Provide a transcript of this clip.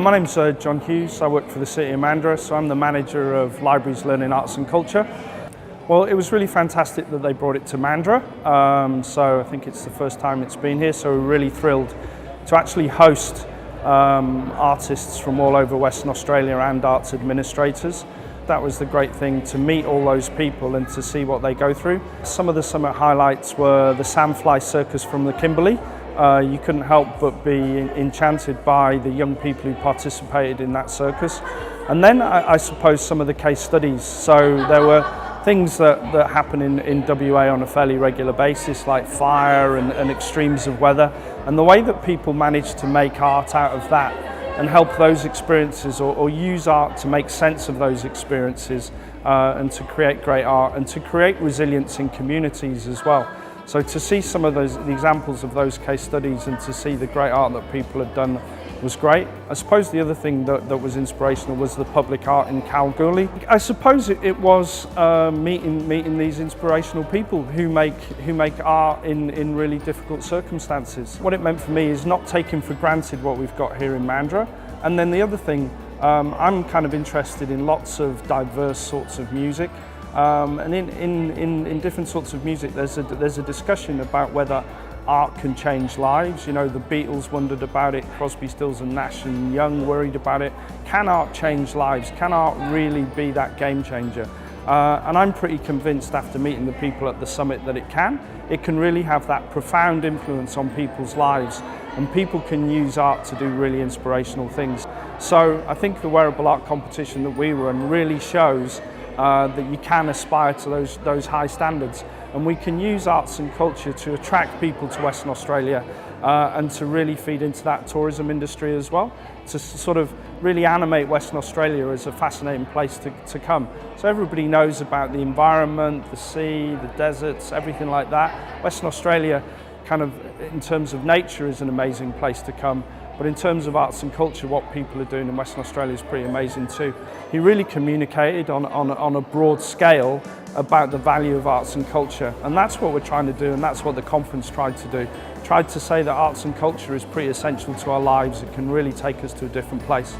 My name's John Hughes. I work for the City of Mandurah, so I'm the manager of Libraries, Learning, Arts and Culture. Well, it was really fantastic that they brought it to Mandurah, so I think it's the first time it's been here, so we're really thrilled to actually host artists from all over Western Australia and arts administrators. That was the great thing, to meet all those people and to see what they go through. Some of the summit highlights were the Sandfly Circus from the Kimberley. You couldn't help but be enchanted by the young people who participated in that circus. And then I suppose some of the case studies. So there were things that happen in WA on a fairly regular basis, like fire and extremes of weather. And the way that people manage to make art out of that and help those experiences, or use art to make sense of those experiences and to create great art and to create resilience in communities as well. So to see some of the examples of those case studies and to see the great art that people had done was great. I suppose the other thing that was inspirational was the public art in Kalgoorlie. I suppose it was meeting these inspirational people who make art in really difficult circumstances. What it meant for me is not taking for granted what we've got here in Mandurah. And then the other thing, I'm kind of interested in lots of diverse sorts of music. And in different sorts of music, there's a discussion about whether art can change lives. You know, the Beatles wondered about it, Crosby, Stills and Nash and Young worried about it. Can art change lives? Can art really be that game changer? And I'm pretty convinced after meeting the people at the summit that it can. It can really have that profound influence on people's lives, and people can use art to do really inspirational things. So I think the wearable art competition that we run really shows that you can aspire to those high standards, and we can use arts and culture to attract people to Western Australia and to really feed into that tourism industry as well, to sort of really animate Western Australia as a fascinating place to come. So everybody knows about the environment, the sea, the deserts, everything like that. Western Australia, kind of in terms of nature, is an amazing place to come. But in terms of arts and culture, what people are doing in Western Australia is pretty amazing too. He really communicated on a broad scale about the value of arts and culture. And that's what we're trying to do, and that's what the conference tried to do. Tried to say that arts and culture is pretty essential to our lives. It can really take us to a different place.